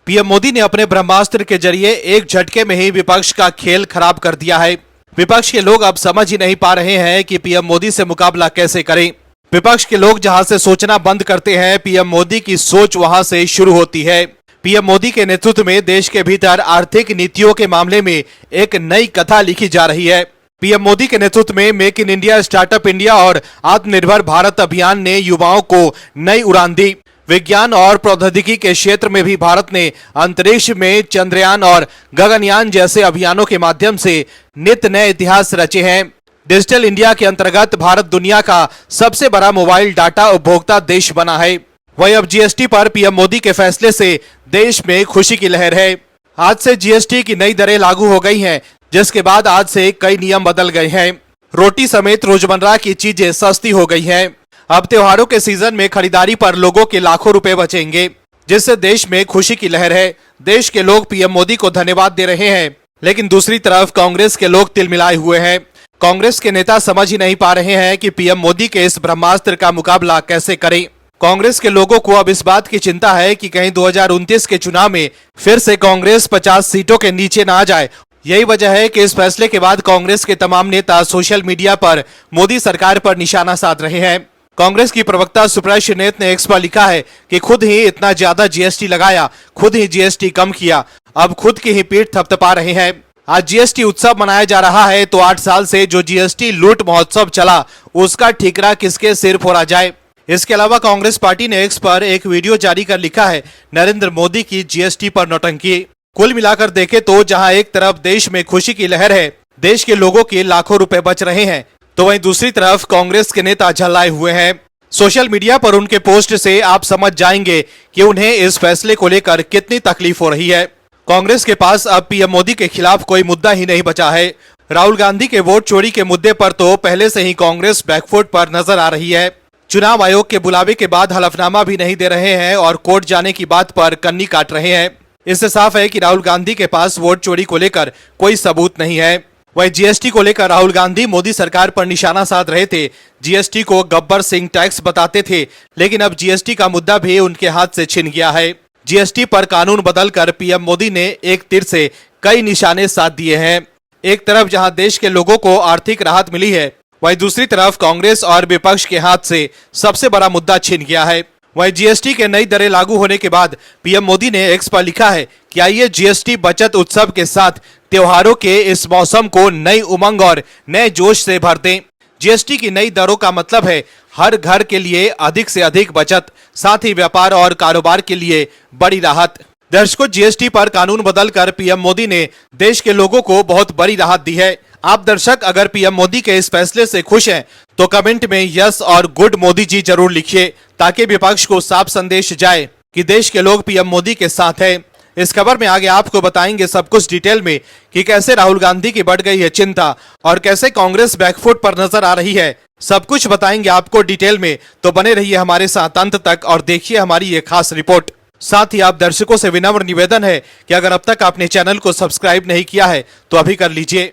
PM Modi ने अपने ब्रह्मास्त्र के जरिए एक झटके में ही विपक्ष का खेल खराब कर दिया है। विपक्ष के लोग अब समझ ही नहीं पा रहे हैं कि पीएम मोदी से मुकाबला कैसे करें। विपक्ष के लोग जहां से सोचना बंद करते हैं, पीएम मोदी की सोच वहां से शुरू होती है। पीएम मोदी के नेतृत्व में देश के भीतर आर्थिक नीतियों के मामले में एक नई कथा लिखी जा रही है। पीएम मोदी के नेतृत्व में make in India, startup India और आत्मनिर्भर भारत अभियान ने युवाओं को नई उड़ान दी। विज्ञान और प्रौद्योगिकी के क्षेत्र में भी भारत ने अंतरिक्ष में चंद्रयान और गगनयान जैसे अभियानों के माध्यम से नित नए इतिहास रचे हैं। डिजिटल इंडिया के अंतर्गत भारत दुनिया का सबसे बड़ा मोबाइल डाटा उपभोक्ता देश बना है। वहीं अब जीएसटी पर पीएम मोदी के फैसले से देश में खुशी की लहर है। आज से जीएसटी की नई दरें लागू हो गई हैं, जिसके बाद आज से कई नियम बदल गए हैं। रोटी समेत रोजमर्रा की चीजें सस्ती हो गई हैं। अब त्योहारों के सीजन में खरीदारी पर लोगों के लाखों रुपए बचेंगे, जिससे देश में खुशी की लहर है। देश के लोग पीएम मोदी को धन्यवाद दे रहे हैं, लेकिन दूसरी तरफ कांग्रेस के लोग तिलमिलाए हुए हैं। कांग्रेस के नेता समझ ही नहीं पा रहे हैं कि पीएम मोदी के इस ब्रह्मास्त्र का मुकाबला कैसे करें। कांग्रेस के लोगों को अब इस बात की चिंता है कि कहीं 2029 के चुनाव में फिर से कांग्रेस 50 सीटों के नीचे ना आ जाए। यही वजह है कि इस फैसले के बाद कांग्रेस के तमाम नेता सोशल मीडिया पर मोदी सरकार पर निशाना साध रहे हैं। कांग्रेस की प्रवक्ता सुप्रिया श्रीनेत ने एक्स पर लिखा है कि खुद ही इतना ज्यादा जीएसटी लगाया, खुद ही जीएसटी कम किया, अब खुद की ही पीठ थपथपा रहे हैं। आज जीएसटी उत्सव मनाया जा रहा है, तो 8 साल से जो जीएसटी लूट महोत्सव चला, उसका ठिकरा किसके सिर फोड़ा जाए। इसके अलावा कांग्रेस पार्टी ने एक्स पर एक वीडियो जारी कर लिखा है, नरेंद्र मोदी की जीएसटी पर नौटंकी। कुल मिलाकर देखें तो जहां एक तरफ देश में खुशी की लहर है, देश के लोगों के लाखों रुपए बच रहे हैं, तो वहीं दूसरी तरफ कांग्रेस के नेता झल्लाए हुए हैं। सोशल मीडिया पर उनके पोस्ट से आप समझ जाएंगे कि उन्हें इस फैसले को लेकर कितनी तकलीफ हो रही है। कांग्रेस के पास अब पीएम मोदी के खिलाफ कोई मुद्दा ही नहीं बचा है। राहुल गांधी के वोट चोरी के मुद्दे पर तो पहले से ही कांग्रेस बैकफुट पर नजर आ रही है। चुनाव आयोग के बुलावे के बाद हलफनामा भी नहीं दे रहे हैं और कोर्ट जाने की बात पर कन्नी काट रहे हैं। इससे साफ है कि राहुल गांधी के पास वोट चोरी को लेकर कोई सबूत नहीं है। वही जीएसटी को लेकर राहुल गांधी मोदी सरकार पर निशाना साध रहे थे। जीएसटी को गब्बर सिंह टैक्स बताते थे, लेकिन अब जीएसटी का मुद्दा भी उनके हाथ से छिन गया है। जीएसटी पर कानून बदलकर पीएम मोदी ने एक तीर से कई निशाने साध दिए हैं। एक तरफ जहां देश के लोगों को आर्थिक राहत मिली है, वहीं दूसरी तरफ कांग्रेस और विपक्ष के हाथ से सबसे बड़ा मुद्दा छिन गया है। वहीं जीएसटी के नई दरें लागू होने के बाद पीएम मोदी ने एक्स पर लिखा है कि आइए जीएसटी बचत उत्सव के साथ त्योहारों के इस मौसम को नई उमंग और नए जोश से भर दें। जीएसटी की नई दरों का मतलब है हर घर के लिए अधिक से अधिक बचत, साथ ही व्यापार और कारोबार के लिए बड़ी राहत। दर्शकों, जीएसटी पर कानून बदलकर पीएम मोदी ने देश के लोगों को बहुत बड़ी राहत दी है। आप दर्शक अगर पीएम मोदी के इस फैसले से खुश हैं, तो कमेंट में यस और गुड मोदी जी जरूर लिखिए, ताकि विपक्ष को साफ संदेश जाए कि देश के लोग पीएम मोदी के साथ हैं। इस खबर में आगे आपको बताएंगे सब कुछ डिटेल में कि कैसे राहुल गांधी की बढ़ गई है चिंता और कैसे कांग्रेस बैकफुट पर नजर आ रही है। सब कुछ बताएंगे आपको डिटेल में, तो बने रहिए हमारे साथ अंत तक और देखिए हमारी ये खास रिपोर्ट। साथ ही आप दर्शकों से विनम्र निवेदन है कि अगर अब तक आपने चैनल को सब्सक्राइब नहीं किया है तो अभी कर लीजिए।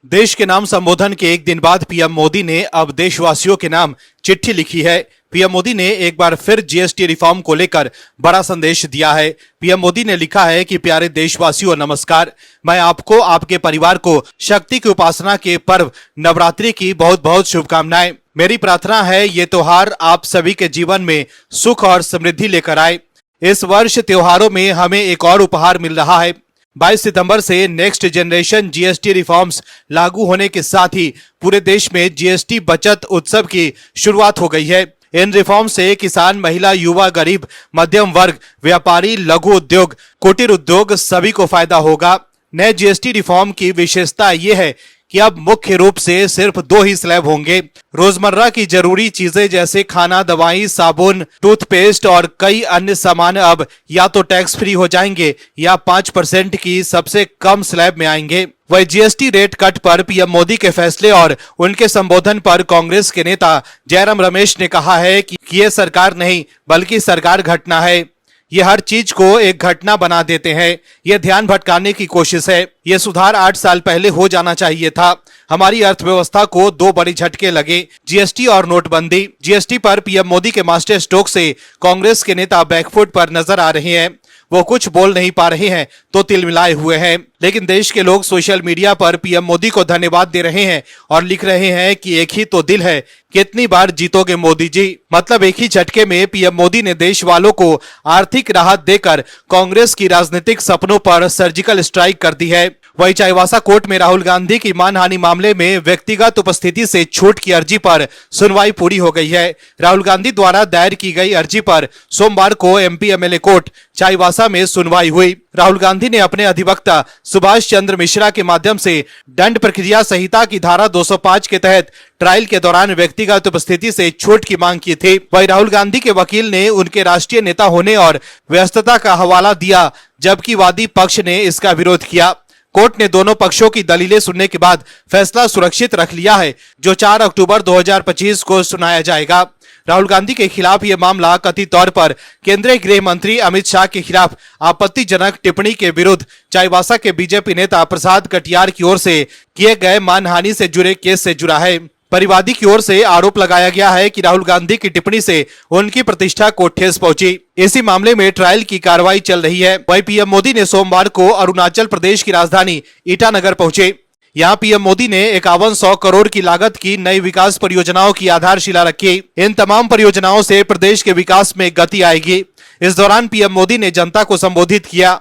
देश के नाम संबोधन के एक दिन बाद पीएम मोदी ने अब देशवासियों के नाम चिट्ठी लिखी है। पीएम मोदी ने एक बार फिर जीएसटी रिफॉर्म को लेकर बड़ा संदेश दिया है। पीएम मोदी ने लिखा है कि प्यारे देशवासियों नमस्कार, मैं आपको, आपके परिवार को शक्ति की उपासना के पर्व नवरात्रि की बहुत बहुत शुभकामनाएं। मेरी प्रार्थना है ये त्योहार आप सभी के जीवन में सुख और समृद्धि लेकर आए। इस वर्ष त्योहारों में हमें एक और उपहार मिल रहा है। 22 सितंबर से नेक्स्ट जनरेशन जीएसटी रिफॉर्म्स लागू होने के साथ ही पूरे देश में जीएसटी बचत उत्सव की शुरुआत हो गई है। इन रिफॉर्म से किसान, महिला, युवा, गरीब, मध्यम वर्ग, व्यापारी, लघु उद्योग, कुटीर उद्योग सभी को फायदा होगा। नए जीएसटी रिफॉर्म की विशेषता ये है कि अब मुख्य रूप से सिर्फ 2 ही स्लैब होंगे। रोजमर्रा की जरूरी चीजें जैसे खाना, दवाई, साबुन, टूथपेस्ट और कई अन्य सामान अब या तो टैक्स फ्री हो जाएंगे या 5% की सबसे कम स्लैब में आएंगे। वही जीएसटी रेट कट पर पीएम मोदी के फैसले और उनके संबोधन पर कांग्रेस के नेता जयराम रमेश ने कहा है कि ये सरकार नहीं बल्कि सरकार घटना है। ये हर चीज को एक घटना बना देते हैं। ये ध्यान भटकाने की कोशिश है। ये सुधार 8 साल पहले हो जाना चाहिए था। हमारी अर्थव्यवस्था को 2 बड़े झटके लगे, जीएसटी और नोटबंदी। जीएसटी पर पीएम मोदी के मास्टर स्ट्रोक से कांग्रेस के नेता बैकफुट पर नजर आ रहे हैं। वो कुछ बोल नहीं पा रहे हैं तो तिलमिलाए हुए हैं। लेकिन देश के लोग सोशल मीडिया पर पीएम मोदी को धन्यवाद दे रहे हैं और लिख रहे हैं कि एक ही तो दिल है, कितनी बार जीतोगे मोदी जी। मतलब एक ही झटके में पीएम मोदी ने देश वालों को आर्थिक राहत देकर कांग्रेस की राजनीतिक सपनों पर सर्जिकल स्ट्राइक कर दी है। वही चाईबासा कोर्ट में राहुल गांधी की मानहानि मामले में व्यक्तिगत उपस्थिति से छूट की अर्जी पर सुनवाई पूरी हो गई है। राहुल गांधी द्वारा दायर की गई अर्जी पर सोमवार को एमपी एमएलए कोर्ट चाईबासा में सुनवाई हुई। राहुल गांधी ने अपने अधिवक्ता सुभाष चंद्र मिश्रा के माध्यम से दंड प्रक्रिया संहिता की धारा 205 के तहत ट्रायल के दौरान व्यक्तिगत उपस्थिति से छूट की मांग की थी। वही राहुल गांधी के वकील ने उनके राष्ट्रीय नेता होने और व्यस्तता का हवाला दिया, जबकि वादी पक्ष ने इसका विरोध किया। कोर्ट ने दोनों पक्षों की दलीलें सुनने के बाद फैसला सुरक्षित रख लिया है, जो 4 अक्टूबर 2025 को सुनाया जाएगा। राहुल गांधी के खिलाफ यह मामला कथित तौर पर केंद्रीय गृह मंत्री अमित शाह के खिलाफ आपत्तिजनक टिप्पणी के विरुद्ध चाईबासा के बीजेपी नेता प्रसाद कटियार की ओर से किए गए मानहानि से जुड़े केस से जुड़ा है। परिवादी की ओर से आरोप लगाया गया है कि राहुल गांधी की टिप्पणी से उनकी प्रतिष्ठा को ठेस पहुंची। इसी मामले में ट्रायल की कार्रवाई चल रही है। वहीं पीएम मोदी ने सोमवार को अरुणाचल प्रदेश की राजधानी ईटानगर पहुंचे। यहाँ पीएम मोदी ने 5100 करोड़ की लागत की नई विकास परियोजनाओं की आधारशिला रखी। इन तमाम परियोजनाओं से प्रदेश के विकास में गति आएगी। इस दौरान पीएम मोदी ने जनता को संबोधित किया।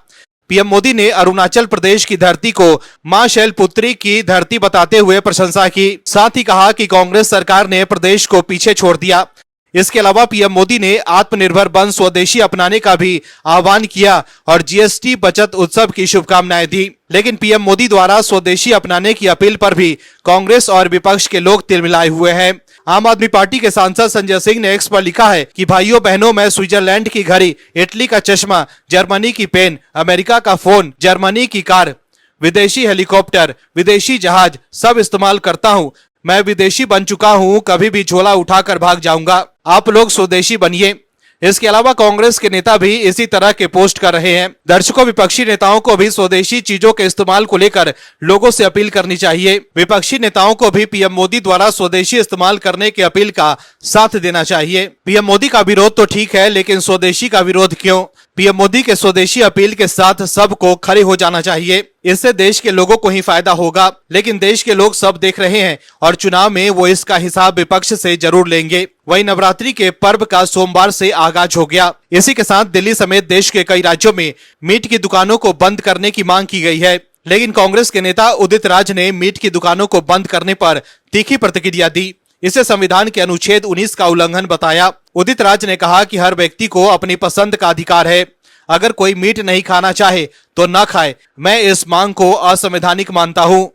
पीएम मोदी ने अरुणाचल प्रदेश की धरती को मां शैलपुत्री की धरती बताते हुए प्रशंसा की। साथ ही कहा कि कांग्रेस सरकार ने प्रदेश को पीछे छोड़ दिया। इसके अलावा पीएम मोदी ने आत्मनिर्भर बन स्वदेशी अपनाने का भी आह्वान किया और जीएसटी बचत उत्सव की शुभकामनाएं दी। लेकिन पीएम मोदी द्वारा स्वदेशी अपनाने की अपील पर भी कांग्रेस और विपक्ष के लोग तिलमिलाए हुए हैं। आम आदमी पार्टी के सांसद संजय सिंह ने एक्स पर लिखा है कि भाइयों बहनों, मैं स्विट्जरलैंड की घड़ी, इटली का चश्मा, जर्मनी की पेन, अमेरिका का फोन, जर्मनी की कार, विदेशी हेलीकॉप्टर, विदेशी जहाज सब इस्तेमाल करता हूँ। मैं विदेशी बन चुका हूँ, कभी भी झोला उठाकर भाग जाऊंगा। आप लोग स्वदेशी बनिए। इसके अलावा कांग्रेस के नेता भी इसी तरह के पोस्ट कर रहे हैं। दर्शकों, विपक्षी नेताओं को भी स्वदेशी चीजों के इस्तेमाल को लेकर लोगों से अपील करनी चाहिए। विपक्षी नेताओं को भी पीएम मोदी द्वारा स्वदेशी इस्तेमाल करने की अपील का साथ देना चाहिए। पीएम मोदी का विरोध तो ठीक है, लेकिन स्वदेशी का विरोध क्यों? पीएम मोदी के स्वदेशी अपील के साथ सबको खड़े हो जाना चाहिए। इससे देश के लोगों को ही फायदा होगा। लेकिन देश के लोग सब देख रहे हैं और चुनाव में वो इसका हिसाब विपक्ष से जरूर लेंगे। वही नवरात्रि के पर्व का सोमवार से आगाज हो गया। इसी के साथ दिल्ली समेत देश के कई राज्यों में मीट की दुकानों को बंद करने की मांग की गई है। लेकिन कांग्रेस के नेता उदित राज ने मीट की दुकानों को बंद करने पर तीखी प्रतिक्रिया दी। इसे संविधान के अनुच्छेद 19 का उल्लंघन बताया। उदित राज ने कहा कि हर व्यक्ति को अपनी पसंद का अधिकार है। अगर कोई मीट नहीं खाना चाहे तो न खाए। मैं इस मांग को असंवैधानिक मानता हूं।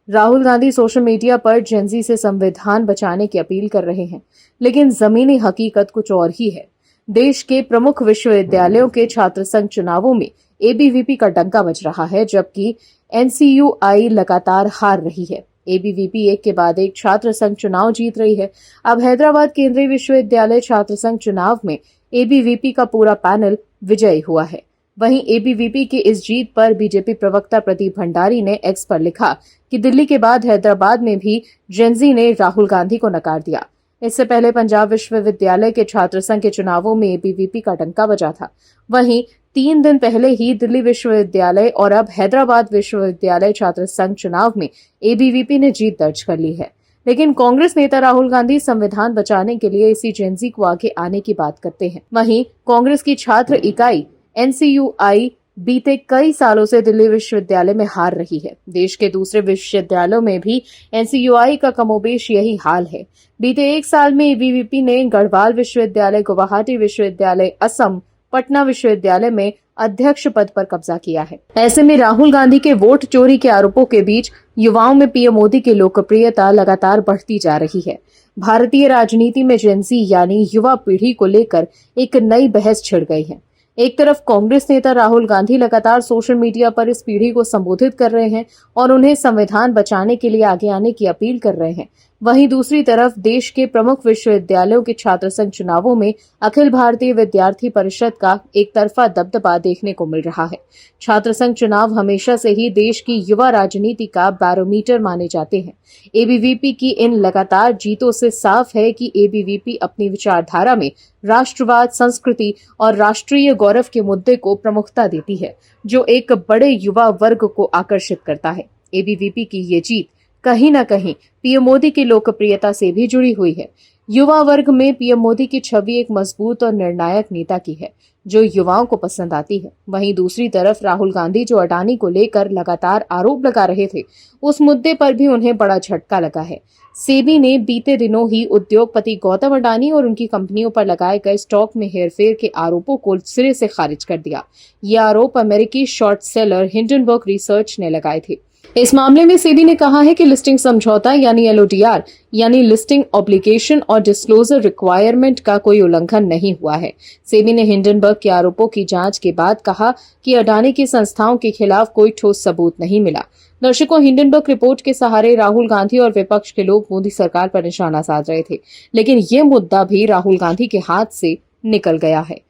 राहुल गांधी सोशल मीडिया पर जेनजी से संविधान बचाने की अपील कर रहे हैं, लेकिन जमीनी हकीकत कुछ और ही है। देश के प्रमुख विश्वविद्यालयों के छात्र संघ चुनावों में एबीवीपी का डंका बज रहा है, जबकि एनसीयूआई लगातार हार रही है। एबीवीपी एक के बाद एक छात्र संघ चुनाव जीत रही है। अब हैदराबाद केंद्रीय विश्वविद्यालय छात्र संघ चुनाव में एबीवीपी का पूरा पैनल विजयी हुआ है। वहीं एबीवीपी की इस जीत पर बीजेपी प्रवक्ता प्रदीप भंडारी ने एक्स पर लिखा कि दिल्ली के बाद हैदराबाद में भी जेनजी ने राहुल गांधी को नकार दिया। इससे पहले पंजाब विश्वविद्यालय के छात्र संघ के चुनावों में एबीवीपी का डंका बजा था। वहीं 3 दिन पहले ही दिल्ली विश्वविद्यालय और अब हैदराबाद विश्वविद्यालय छात्र संघ चुनाव में एबीवीपी ने जीत दर्ज कर ली है। लेकिन कांग्रेस नेता राहुल गांधी संविधान बचाने के लिए इसी जेनजी को आगे आने की बात करते हैं। वहीं कांग्रेस की छात्र इकाई एनसीयूआई बीते कई सालों से दिल्ली विश्वविद्यालय में हार रही है। देश के दूसरे विश्वविद्यालयों में भी एनसीयूआई का कमोबेश यही हाल है। बीते 1 साल में एबीवीपी ने गढ़वाल विश्वविद्यालय, गुवाहाटी विश्वविद्यालय, असम, पटना विश्वविद्यालय में अध्यक्ष पद पर कब्जा किया है। ऐसे में राहुल गांधी के वोट चोरी के आरोपों के बीच युवाओं में पीएम मोदी की लोकप्रियता लगातार बढ़ती जा रही है। भारतीय राजनीति में जेनजी यानी युवा पीढ़ी को लेकर एक नई बहस छिड़ गई है। एक तरफ कांग्रेस नेता राहुल गांधी लगातार सोशल मीडिया पर इस पीढ़ी को संबोधित कर रहे हैं और उन्हें संविधान बचाने के लिए आगे आने की अपील कर रहे हैं। वहीं दूसरी तरफ देश के प्रमुख विश्वविद्यालयों के छात्र संघ चुनावों में अखिल भारतीय विद्यार्थी परिषद का एक तरफा दबदबा देखने को मिल रहा है। छात्र संघ चुनाव हमेशा से ही देश की युवा राजनीति का बैरोमीटर माने जाते हैं। एबीवीपी की इन लगातार जीतों से साफ है कि एबीवीपी अपनी विचारधारा में राष्ट्रवाद, संस्कृति और राष्ट्रीय गौरव के मुद्दे को प्रमुखता देती है, जो एक बड़े युवा वर्ग को आकर्षित करता है। एबीवीपी की ये जीत कहीं न कहीं पीएम मोदी की लोकप्रियता से भी जुड़ी हुई है। युवा वर्ग में पीएम मोदी की छवि एक मजबूत और निर्णायक नेता की है, जो युवाओं को पसंद आती है। वहीं दूसरी तरफ राहुल गांधी, जो अडानी को लेकर लगातार आरोप लगा रहे थे, उस मुद्दे पर भी उन्हें बड़ा झटका लगा है। सेबी ने बीते दिनों ही उद्योगपति गौतम अडानी और उनकी कंपनियों पर लगाए गए स्टॉक में हेरफेर के आरोपों को सिरे से खारिज कर दिया। ये आरोप अमेरिकी शॉर्ट सेलर हिंडनबर्ग रिसर्च ने लगाए थे। इस मामले में सेबी ने कहा है कि लिस्टिंग समझौता यानी एलओडीआर यानी लिस्टिंग ऑब्लिगेशन और डिस्क्लोजर रिक्वायरमेंट का कोई उल्लंघन नहीं हुआ है। सेबी ने हिंडनबर्ग के आरोपों की जांच के बाद कहा कि अडानी की संस्थाओं के खिलाफ कोई ठोस सबूत नहीं मिला। दर्शकों, हिंडनबर्ग रिपोर्ट के सहारे राहुल गांधी और विपक्ष के लोग मोदी सरकार पर निशाना साध रहे थे, लेकिन ये मुद्दा भी राहुल गांधी के हाथ से निकल गया है।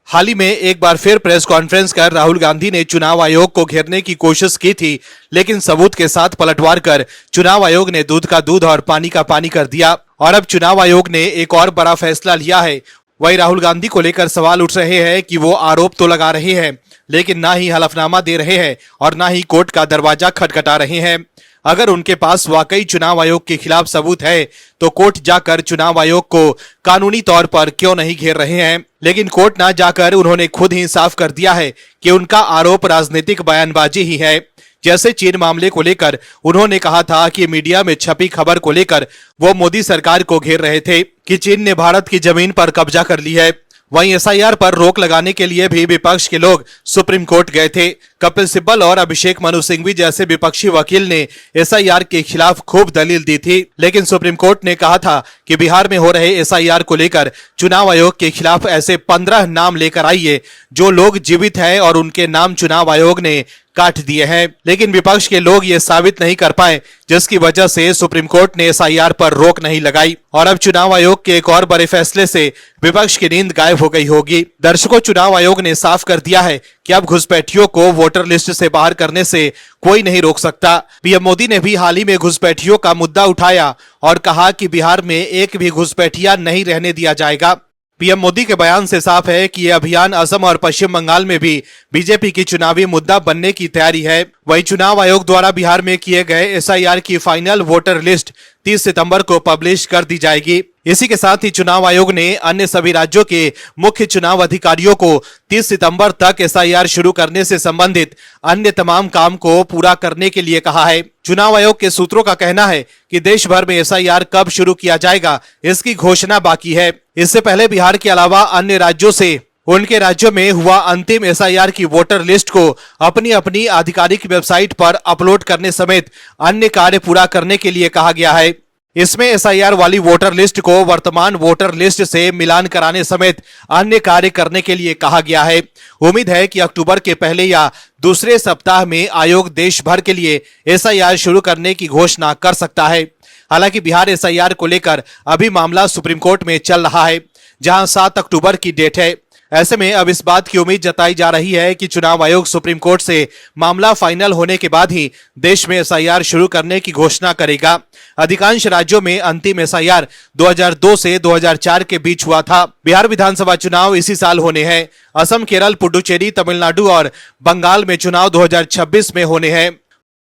हाल ही में एक बार फिर प्रेस कॉन्फ्रेंस कर राहुल गांधी ने चुनाव आयोग को घेरने की कोशिश की थी, लेकिन सबूत के साथ पलटवार कर चुनाव आयोग ने दूध का दूध और पानी का पानी कर दिया। और अब चुनाव आयोग ने एक और बड़ा फैसला लिया है। वही राहुल गांधी को लेकर सवाल उठ रहे हैं कि वो आरोप तो लगा रहे हैं, लेकिन ना ही हलफनामा दे रहे हैं और ना ही कोर्ट का दरवाजा खटखटा रहे हैं। अगर उनके पास वाकई चुनाव आयोग के खिलाफ सबूत है तो कोर्ट जाकर चुनाव आयोग को कानूनी तौर पर क्यों नहीं घेर रहे हैं। लेकिन कोर्ट ना जाकर उन्होंने खुद ही साफ कर दिया है कि उनका आरोप राजनीतिक बयानबाजी ही है। जैसे चीन मामले को लेकर उन्होंने कहा था कि मीडिया में छपी खबर को लेकर वो मोदी सरकार को घेर रहे थे कि चीन ने भारत की जमीन पर कब्जा कर ली है। वहीं एसआईआर पर रोक लगाने के लिए भी विपक्ष के लोग सुप्रीम कोर्ट गए थे। कपिल सिब्बल और अभिषेक मनु सिंघवी जैसे विपक्षी वकील ने एसआईआर के खिलाफ खूब दलील दी थी, लेकिन सुप्रीम कोर्ट ने कहा था कि बिहार में हो रहे एसआईआर को लेकर चुनाव आयोग के खिलाफ ऐसे 15 नाम लेकर आइए जो लोग जीवित हैं और उनके नाम चुनाव आयोग ने काट दिए हैं। लेकिन विपक्ष के लोग ये साबित नहीं कर पाए, जिसकी वजह से सुप्रीम कोर्ट ने एसआईआर पर रोक नहीं लगाई। और अब चुनाव आयोग के एक और बड़े फैसले से विपक्ष की नींद गायब हो गई होगी। दर्शकों, चुनाव आयोग ने साफ कर दिया है कि अब घुसपैठियों को वोटर लिस्ट से बाहर करने से कोई नहीं रोक सकता। पीएम मोदी ने भी हाल ही में घुसपैठियों का मुद्दा उठाया और कहा कि बिहार में एक भी घुसपैठिया नहीं रहने दिया जाएगा। पीएम मोदी के बयान से साफ है कि यह अभियान असम और पश्चिम बंगाल में भी बीजेपी की चुनावी मुद्दा बनने की तैयारी है। वहीं चुनाव आयोग द्वारा बिहार में किए गए एसआईआर की फाइनल वोटर लिस्ट 30 सितंबर को पब्लिश कर दी जाएगी। इसी के साथ ही चुनाव आयोग ने अन्य सभी राज्यों के मुख्य चुनाव अधिकारियों को 30 सितंबर तक एसआईआर शुरू करने से संबंधित अन्य तमाम काम को पूरा करने के लिए कहा है। चुनाव आयोग के सूत्रों का कहना है कि देश भर में एसआईआर कब शुरू किया जाएगा, इसकी घोषणा बाकी है। इससे पहले बिहार के अलावा अन्य राज्यों से उनके राज्यों में हुआ अंतिम एसआईआर की वोटर लिस्ट को अपनी अपनी आधिकारिक वेबसाइट पर अपलोड करने समेत अन्य कार्य पूरा करने के लिए कहा गया है। इसमें एसआईआर वाली वोटर लिस्ट को वर्तमान वोटर लिस्ट से मिलान कराने समेत अन्य कार्य करने के लिए कहा गया है। उम्मीद है कि अक्टूबर के पहले या दूसरे सप्ताह में आयोग देश भर के लिए एसआईआर शुरू करने की घोषणा कर सकता है। हालांकि बिहार एसआईआर को लेकर अभी मामला सुप्रीम कोर्ट में चल रहा है, जहां 7 अक्टूबर की डेट है। ऐसे में अब इस बात की उम्मीद जताई जा रही है कि चुनाव आयोग सुप्रीम कोर्ट से मामला फाइनल होने के बाद ही देश में एसआईआर शुरू करने की घोषणा करेगा। अधिकांश राज्यों में अंतिम एसआईआर 2002 से 2004 के बीच हुआ था। बिहार विधानसभा चुनाव इसी साल होने हैं। असम, केरल, पुडुचेरी, तमिलनाडु और बंगाल में चुनाव 2026 में होने हैं।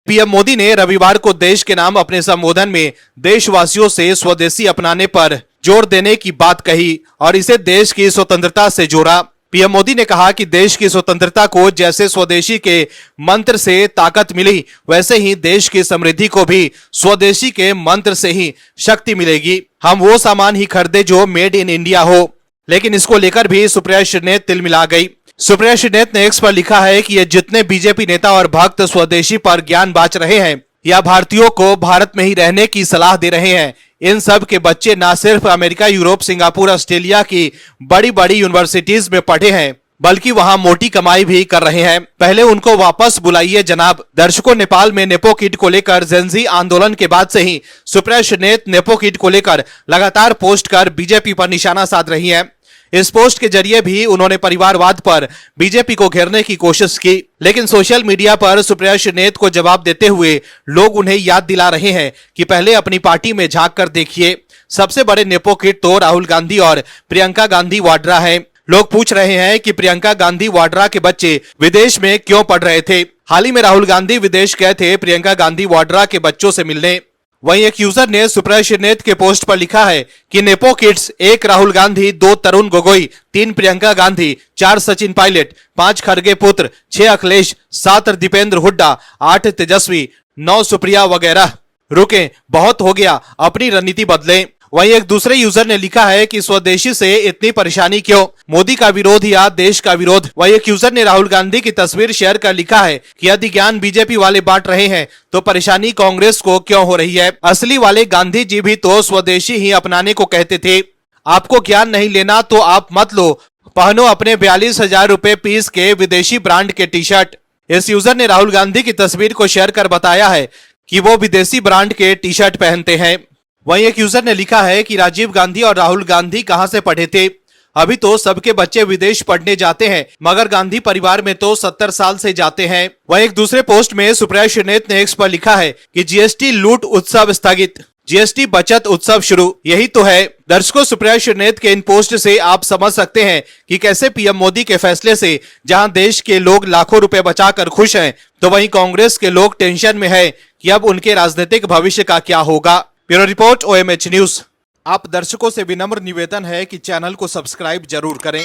पीएम मोदी ने रविवार को देश के नाम अपने संबोधन में देशवासियों से स्वदेशी अपनाने पर जोर देने की बात कही और इसे देश की स्वतंत्रता से जोड़ा। पीएम मोदी ने कहा कि देश की स्वतंत्रता को जैसे स्वदेशी के मंत्र से ताकत मिली, वैसे ही देश की समृद्धि को भी स्वदेशी के मंत्र से ही शक्ति मिलेगी। हम वो सामान ही खरीदे जो मेड इन इंडिया हो। लेकिन इसको लेकर भी सुप्रिया श्रीनेत तिलमिला गई। सुप्रिया श्रीनेत ने एक्स पर लिखा है कि ये जितने बीजेपी नेता और भक्त स्वदेशी पर ज्ञान बांट रहे हैं या भारतीयों को भारत में ही रहने की सलाह दे रहे हैं, इन सब के बच्चे ना सिर्फ अमेरिका, यूरोप, सिंगापुर, ऑस्ट्रेलिया की बड़ी बड़ी यूनिवर्सिटीज में पढ़े हैं, बल्कि वहां मोटी कमाई भी कर रहे हैं। पहले उनको वापस बुलाइए जनाब। दर्शकों, नेपाल में नेपो किट को लेकर जेनजी आंदोलन के बाद से ही सुप्रिया श्रीनेत नेपो किट को लेकर लगातार पोस्ट कर बीजेपी पर निशाना साध रही हैं। इस पोस्ट के जरिए भी उन्होंने परिवारवाद पर बीजेपी को घेरने की कोशिश की, लेकिन सोशल मीडिया पर सुप्रिया श्रीनेत को जवाब देते हुए लोग उन्हें याद दिला रहे हैं कि पहले अपनी पार्टी में झांक कर देखिए। सबसे बड़े नेपो किट तो राहुल गांधी और प्रियंका गांधी वाड्रा हैं। लोग पूछ रहे हैं कि प्रियंका गांधी वाड्रा के बच्चे विदेश में क्यों पढ़ रहे थे। हाल ही में राहुल गांधी विदेश गए थे प्रियंका गांधी वाड्रा के बच्चों से मिलने। वहीं एक यूजर ने सुप्रिया श्रीनेत के पोस्ट पर लिखा है कि नेपो किड्स 1 राहुल गांधी, 2 तरुण गोगोई, 3 प्रियंका गांधी, 4 सचिन पायलट, 5 खड़गे पुत्र, 6 अखिलेश, 7 दीपेंद्र हुड्डा, 8 तेजस्वी, 9 सुप्रिया वगैरह। रुके, बहुत हो गया, अपनी रणनीति बदलें। वहीं एक दूसरे यूजर ने लिखा है कि स्वदेशी से इतनी परेशानी क्यों, मोदी का विरोध या देश का विरोध। वहीं एक यूजर ने राहुल गांधी की तस्वीर शेयर कर लिखा है कि यदि ज्ञान बीजेपी वाले बांट रहे हैं तो परेशानी कांग्रेस को क्यों हो रही है। असली वाले गांधी जी भी तो स्वदेशी ही अपनाने को कहते थे। आपको ज्ञान नहीं लेना तो आप मत लो, पहनो अपने 42,000 रुपए पीस के विदेशी ब्रांड के टी शर्ट। इस यूजर ने राहुल गांधी की तस्वीर को शेयर कर बताया है कि वो विदेशी ब्रांड के टी शर्ट पहनते हैं। वहीं एक यूजर ने लिखा है कि राजीव गांधी और राहुल गांधी कहां से पढ़े थे, अभी तो सबके बच्चे विदेश पढ़ने जाते हैं, मगर गांधी परिवार में तो 70 साल से जाते हैं। वहीं एक दूसरे पोस्ट में सुप्रिया श्रीनेत ने एक्स पर लिखा है कि जीएसटी लूट उत्सव स्थगित, जीएसटी बचत उत्सव शुरू। यही तो है। दर्शकों, सुप्रिया श्रीनेत के इन पोस्ट से आप समझ सकते हैं कि कैसे पीएम मोदी के फैसले से जहां देश के लोग लाखों रुपए बचाकर खुश हैं, तो वहीं कांग्रेस के लोग टेंशन में है कि अब उनके राजनीतिक भविष्य का क्या होगा। Bureau report, OMH news. आप दर्शकों से विनम्र निवेदन है कि चैनल को सब्सक्राइब जरूर करें।